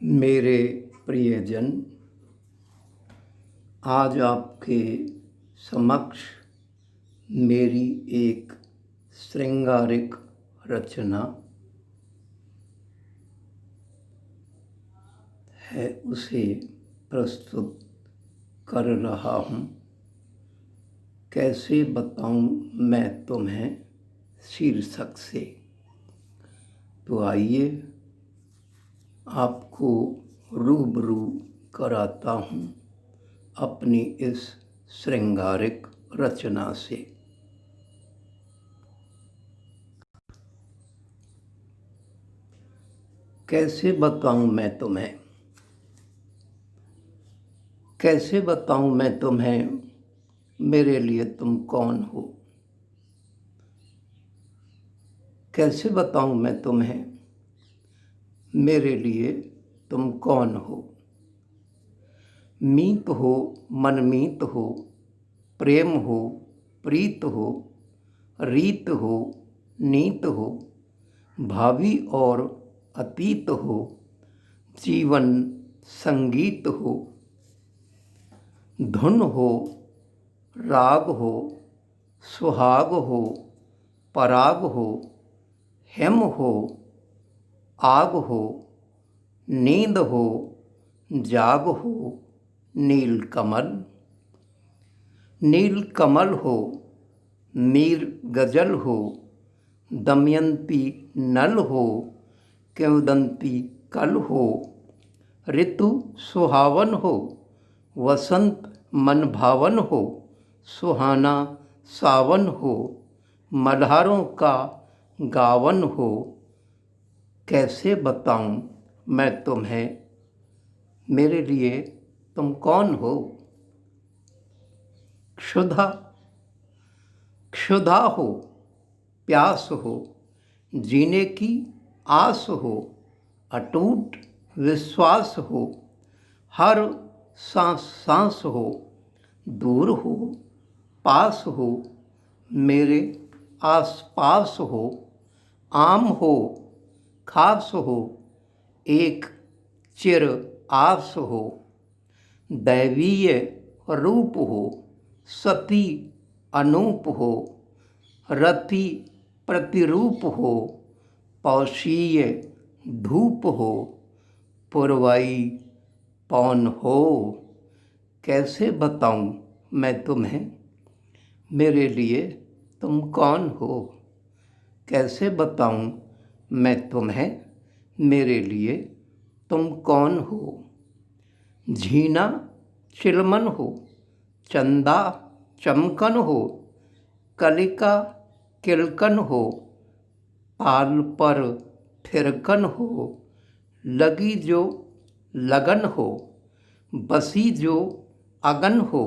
मेरे प्रियजन, आज आपके समक्ष मेरी एक श्रृंगारिक रचना है, उसे प्रस्तुत कर रहा हूँ। कैसे बताऊँ मैं तुम्हें शीर्षक से। तो आइए आपको रूबरू कराता हूँ अपनी इस श्रृंगारिक रचना से। कैसे बताऊँ मैं तुम्हें, कैसे बताऊँ मैं तुम्हें, मेरे लिए तुम कौन हो। कैसे बताऊँ मैं तुम्हें, मेरे लिए तुम कौन हो। मीत हो, मनमीत हो, प्रेम हो, प्रीत हो, रीत हो, नीत हो, भावी और अतीत हो, जीवन संगीत हो, धुन हो, राग हो, सुहाग हो, पराग हो, हिम हो, आग हो, नींद हो, जाग हो, नीलकमल। नीलकमल हो, मीर गजल हो, दमयंती नल हो, किंवदंती कल हो, ऋतु सुहावन हो, वसंत मन भावन हो, सुहाना सावन हो, मल्हारों का गावन हो। कैसे बताऊँ मैं तुम्हें, मेरे लिए तुम कौन हो। क्षुधा, क्षुधा हो, प्यास हो, जीने की आस हो, अटूट विश्वास हो, हर सांस सांस हो, दूर हो, पास हो, मेरे आस पास हो, आम हो, खास हो, एक चिर आस हो, दैवीय रूप हो, सती अनूप हो, रति प्रतिरूप हो, पौषीय धूप हो, पुरवाई पौन हो। कैसे बताऊँ मैं तुम्हें, मेरे लिए तुम कौन हो। कैसे बताऊँ मैं तुम्हें, मेरे लिए तुम कौन हो। झीना चिलमन हो, चंदा चमकन हो, कलिका किलकन हो, पाल पर थिरकन हो, लगी जो लगन हो, बसी जो अगन हो,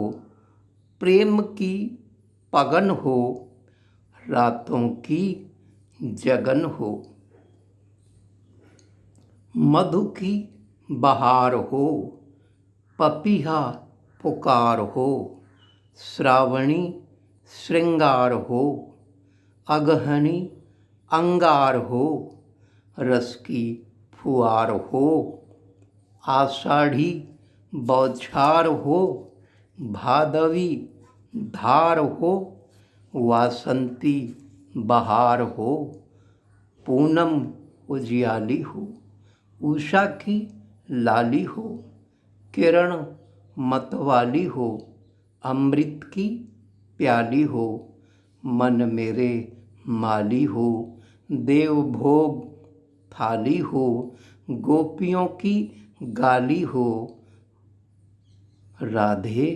प्रेम की पगन हो, रातों की जगन हो। मधु की बहार हो, पपीहा पुकार हो, श्रावणी श्रृंगार हो, अगहनी अंगार हो, रस की फुआर हो, आषाढ़ी बौछार हो, भादवी धार हो, वासंती बहार हो, पूनम उजियाली हो, उषा की लाली हो, किरण मतवाली हो, अमृत की प्याली हो, मन मेरे माली हो, देव भोग थाली हो, गोपियों की गाली हो, राधे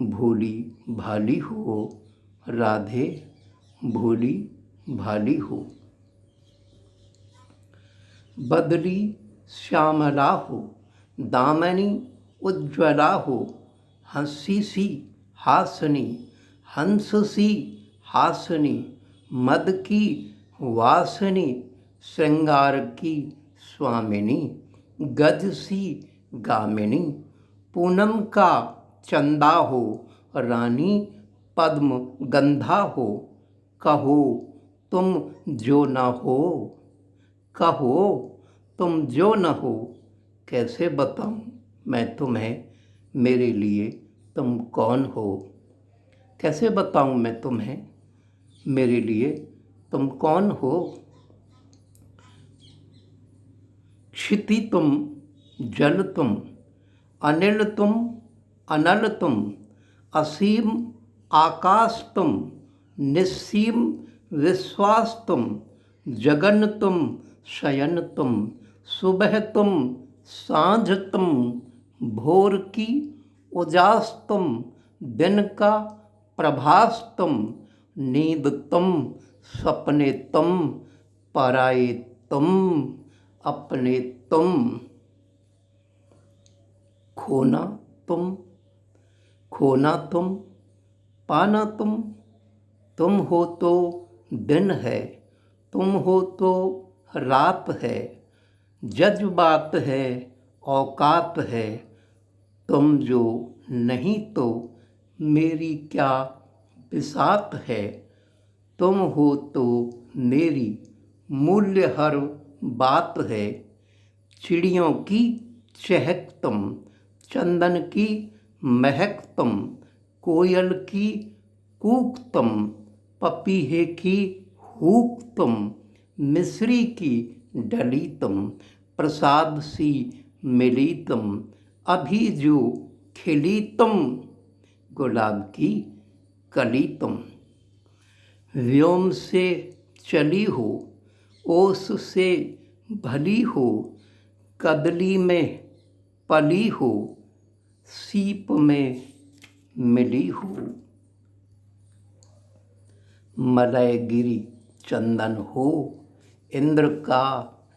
भोली भाली हो, राधे भोली भाली हो। बदली श्यामला हो, दामनी उज्ज्वला हो, हंसी सी हासनी, हंस सी हासनी, मद की वासनी, श्रृंगार की स्वामिनी, गज सी गामिनी, पूनम का चंदा हो, रानी पद्म गंधा हो, कहो तुम जो न हो, कहो तुम जो न हो, कैसे बताऊं मैं तुम्हें मेरे लिए तुम कौन हो। कैसे बताऊं मैं तुम्हें मेरे लिए तुम कौन हो। क्षिति तुम, जल तुम, अनिल तुम, अनल तुम, असीम आकाश तुम, निस्सीम विश्वास तुम, जगन तुम, शयन तुम, सुबह तुम, सांझ तुम, भोर की उजास तुम, दिन का प्रभास तुम, नींद तुम, सपने तुम, पराए तुम, अपने तुम, खोना तुम, खोना तुम, पाना तुम हो तो दिन है, तुम हो तो रात है, जज्बात है, औकात है, तुम जो नहीं तो मेरी क्या बिसात है, तुम हो तो मेरी मूल्य हर बात है, चिड़ियों की चहक तुम, चंदन की महक तुम, कोयल की कूक तुम, पपीहे की हूक तुम, मिस्री की डली तुम, प्रसाद सी मिली तुम, अभी जो खिली तुम, गुलाब की कली तुम, व्योम से चली हो, ओस से भली हो, कदली में पली हो, सीप में मिली हो, मलय गिरी चंदन हो, इंद्र का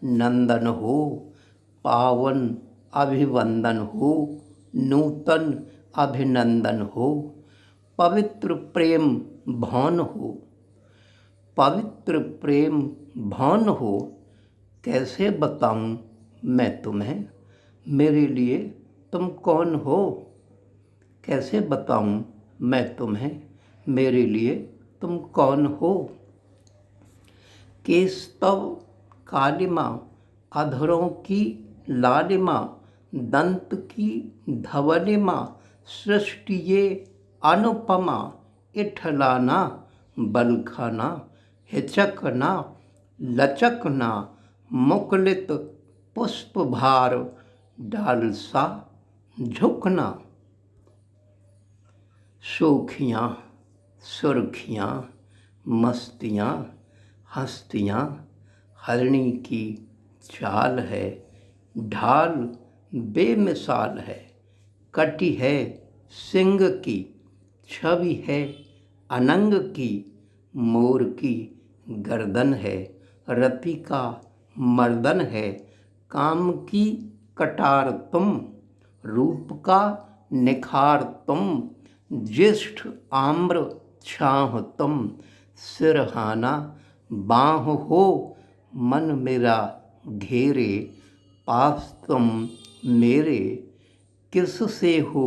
नंदन हो, पावन अभिवंदन हो, नूतन अभिनंदन हो, पवित्र प्रेम भवन हो, पवित्र प्रेम भवन हो। कैसे बताऊं मैं तुम्हें मेरे लिए तुम कौन हो। कैसे बताऊं मैं तुम्हें मेरे लिए तुम कौन हो। केशव कालिमा, अधरों की लालिमा, दंत की धवलिमा, सृष्टि ये अनुपमा, इठलाना बलखाना, हिचकना लचकना, मुकुलित पुष्प भार डाल सा झुकना, शोखियाँ सुर्खियाँ मस्तियाँ हस्तियाँ, हरिणी की चाल है, ढाल बेमिसाल है, कटी है सिंह की, छवि है अनंग की, मोर की गर्दन है, रति का मर्दन है, काम की कटार तुम, रूप का निखार तुम, ज्येष्ठ आम्र छाह तुम, सिरहाना बाँह हो, मन मेरा घेरे, पास तुम मेरे, किस से हो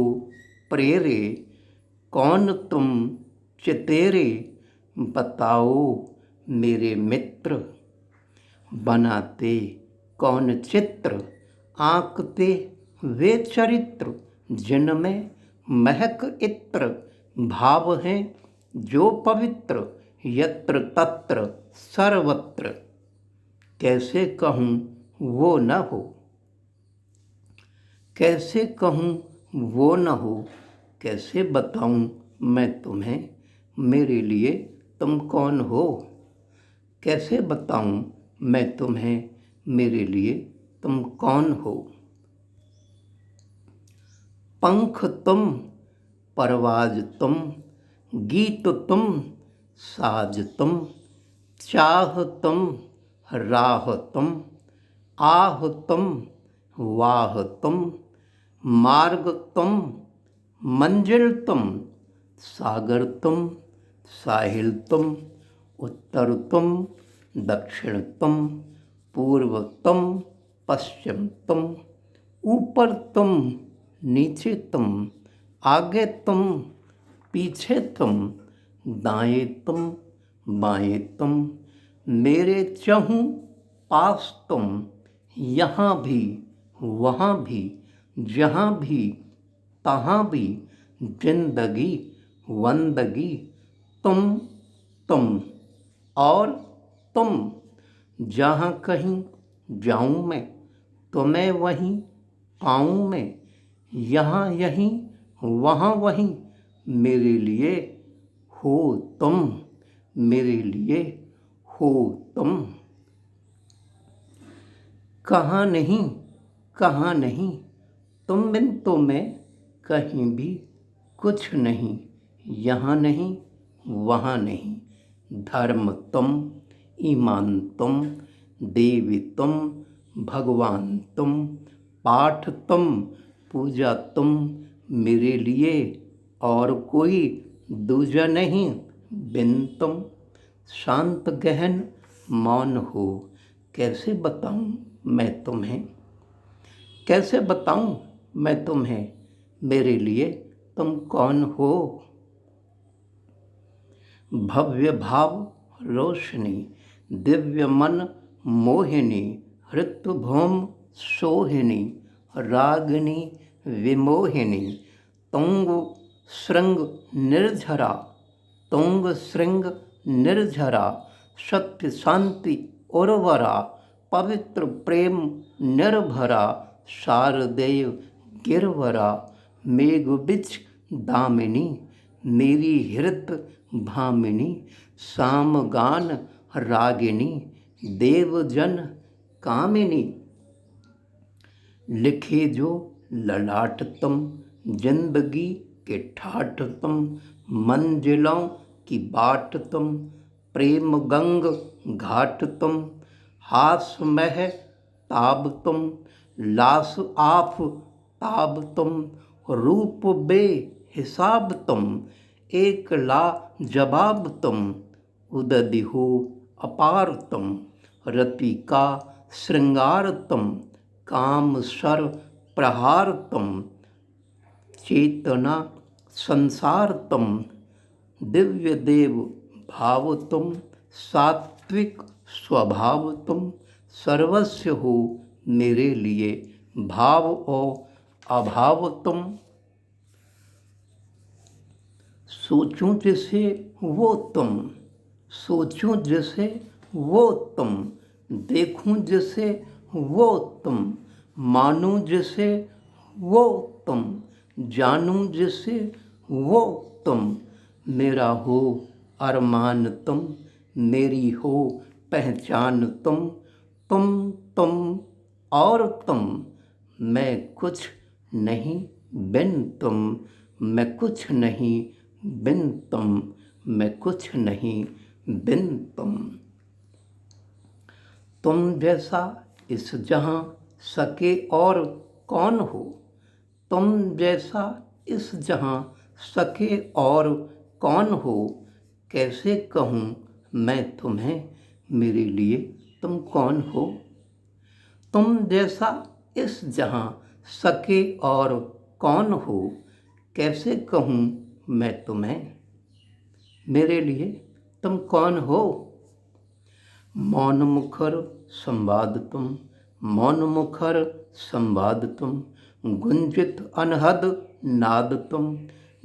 प्रेरे, कौन तुम चितेरे, बताओ मेरे मित्र, बनाते कौन चित्र, आंकते वे चरित्र, जिनमें महक इत्र, भाव हैं जो पवित्र, यत्र तत्र सर्वत्र, कैसे कहूँ वो न हो। कैसे कहूँ वो न हो, कैसे बताऊँ मैं तुम्हें मेरे लिए तुम कौन हो। कैसे बताऊँ मैं तुम्हें मेरे लिए तुम कौन हो। पंख तुम, परवाज तुम, गीत तुम, साज तुम, चाह तुम, राह तुम, आह तुम, वाह तुम, मार्ग तुम, मंजिल तुम, सागर तुम, साहिल तुम, उत्तर तुम, दक्षिण तुम, पूर्व तुम, पश्चिम तुम, ऊपर तुम, नीचे तुम, आगे तुम, पीछे तुम, दाएं तुम, बाएं तुम, मेरे चहुं पास तुम, यहाँ भी वहाँ भी, जहाँ भी, तहाँ भी, जिंदगी वंदगी, तुम और तुम। जहाँ कहीं जाऊँ मैं, तुम्हें वहीं पाऊँ मैं। यहाँ यहीं, वहाँ वहीं, मेरे लिए हो तुम, मेरे लिए हो तुम। कहाँ नहीं, कहाँ नहीं, तुम बिन तो मैं कहीं भी कुछ नहीं। यहाँ नहीं, वहाँ नहीं, धर्म तुम, ईमान तुम, देवी तुम, भगवान तुम, पाठ तुम, पूजा तुम, मेरे लिए और कोई दूजा नहीं बिन तुम। शांत गहन मौन हो, कैसे बताऊं मैं तुम्हें, कैसे बताऊं मैं तुम्हें, मेरे लिए तुम कौन हो। भव्य भाव रोशनी, दिव्य मन मोहिनी, ऋतुभौम सोहिनी, रागिनी विमोहिनी, तुंग श्रृंग निर्झरा, तुंग श्रृंग निर्झरा, सत्य शांति उर्वरा, पवित्र प्रेम निर्भरा, शारदेय गिरवरा, मेघबिज दामिनी, मेरी हृत भामिनी, सामगान रागिनी, देवजन कामिनी। लिखे जो ललाट तुम, जिंदगी के ठाठ तुम, मंजिलों की बाट तुम, प्रेम गंग घाट तुम, हास मह ताब तुम, लास आफ ताब तुम, रूप बे हिसाब तुम, एक ला जवाब तुम, उदधि हो अपार तुम, रति का श्रृंगार तुम, काम सर प्रहार तुम, चेतना संसार तुम, दिव्य देव भाव तुम, सात्विक स्वभाव तुम, सर्वस्व हो मेरे लिए, भाव और अभाव तुम। सोचूं जिसे वो तुम, सोचूं जिसे वो तुम, देखूं जिसे वो तुम, मानूं जिसे वो तुम, जानूं जिसे वो तुम, मेरा हो अरमान तुम, मेरी हो पहचान तुम, तुम और तुम। मैं कुछ नहीं बिन तुम, मैं कुछ नहीं बिन तुम, मैं कुछ नहीं बिन तुम। तुम जैसा इस जहां सके और कौन हो, तुम जैसा इस जहां सके और कौन हो, कैसे कहूँ मैं तुम्हें, मेरे लिए तुम कौन हो। तुम जैसा इस जहां सके और कौन हो, कैसे कहूँ मैं तुम्हें, मेरे लिए तुम कौन हो। मौन मुखर संवाद तुम, मौन मुखर संवाद तुम, गुंजित अनहद नाद तुम,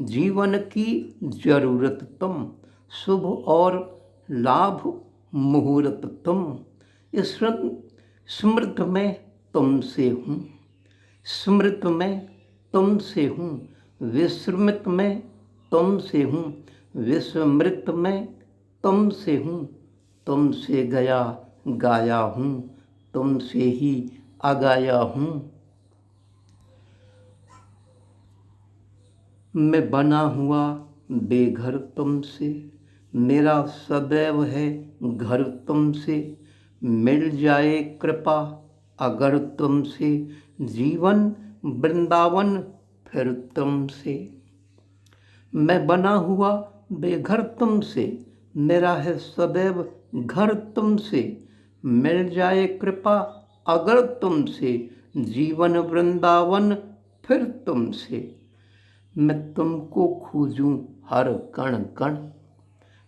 जीवन की जरूरत तुम, शुभ और लाभ मुहूर्त तुम। स्मृत में तुमसे हूँ, स्मृत में तुमसे हूँ, विस्मृत में तुमसे हूँ, विस्मृत में तुमसे हूँ, तुमसे गया गाया हूँ, तुमसे ही आगाया हूँ। मैं बना हुआ बेघर तुमसे, मेरा सदैव है घर तुमसे, मिल जाए कृपा अगर तुमसे, जीवन वृंदावन फिर तुमसे। मैं बना हुआ बेघर तुमसे, मेरा है सदैव घर तुमसे, मिल जाए कृपा अगर तुमसे, जीवन वृंदावन फिर तुमसे। मैं तुमको खोजूं हर कण कण,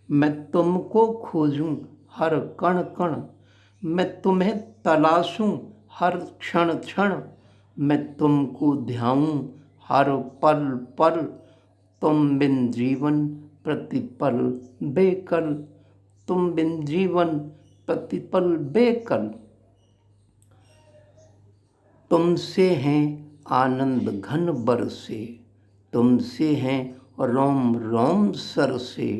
मैं तुमको खोजूं हर कण कण, मैं तुम्हें तलाशूं हर क्षण क्षण, मैं तुमको ध्याऊं हर पल पल, तुम बिन जीवन प्रतिपल बेकल, तुम बिन जीवन प्रतिपल बेकल। तुमसे हैं आनंद घन बरसे, तुमसे हैं रोम रोम सरसे,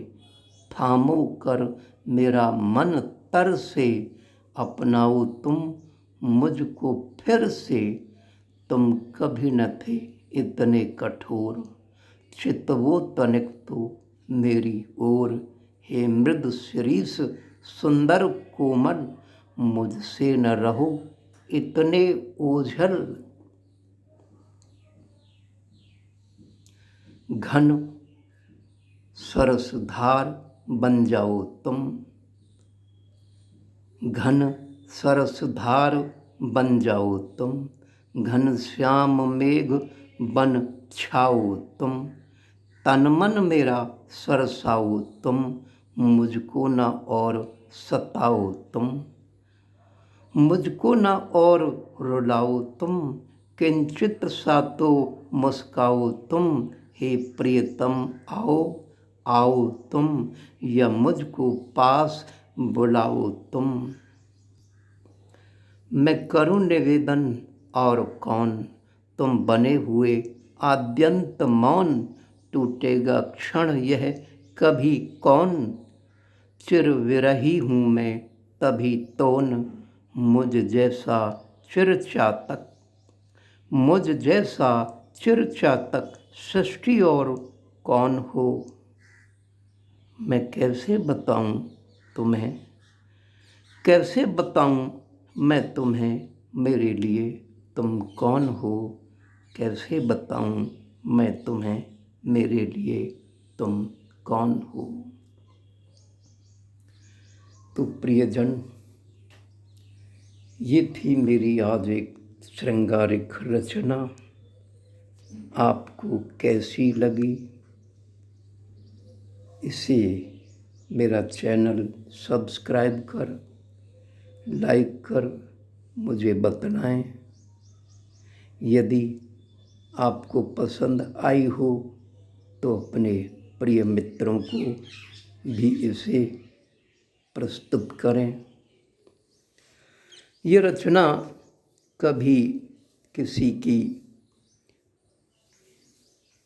थामो कर मेरा मन तरसे, अपनाओ तुम मुझको फिर से। तुम कभी न थे इतने कठोर, चितवो तनिक तो मेरी ओर, हे मृद शिरीष सुंदर कोमल, मुझसे न रहो इतने ओझल। घन सरसधार बन जाओ तुम, घन सरसधार बन जाओ तुम, घन श्याम मेघ बन छाओ तुम, तन मन मेरा सरसाओ तुम, मुझको न और सताओ तुम, मुझको न और रुलाओ तुम, किंचित सा तो मुस्काओ तुम, हे प्रियतम आओ आओ तुम, या मुझको पास बुलाओ तुम। मैं करूं निवेदन और कौन, तुम बने हुए आद्यंत मौन, टूटेगा क्षण यह कभी कौन, चिर विरही हूँ मैं तभी तोन, मुझ जैसा चिरचातक, मुझ जैसा चिरचातक सृष्टि और कौन हो। मैं कैसे बताऊं तुम्हें, कैसे बताऊं मैं तुम्हें, मेरे लिए तुम कौन हो, कैसे बताऊं मैं तुम्हें, मेरे लिए तुम कौन हो। तो प्रियजन, ये थी मेरी आज एक श्रृंगारिक रचना। आपको कैसी लगी, इसे मेरा चैनल सब्सक्राइब कर, लाइक कर मुझे बताएं। यदि आपको पसंद आई हो तो अपने प्रिय मित्रों को भी इसे प्रस्तुत करें। ये रचना कभी किसी की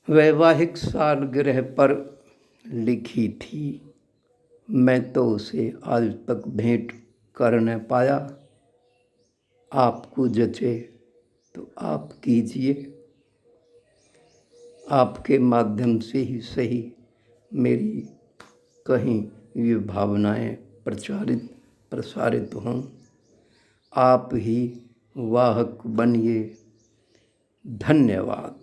वैवाहिक सालगिरह पर लिखी थी। मैं तो उसे आज तक भेंट कर न पाया। आपको जचे तो आप कीजिए, आपके माध्यम से ही सही मेरी कहीं ये भावनाएं प्रसारित हों। आप ही वाहक बनिए। धन्यवाद।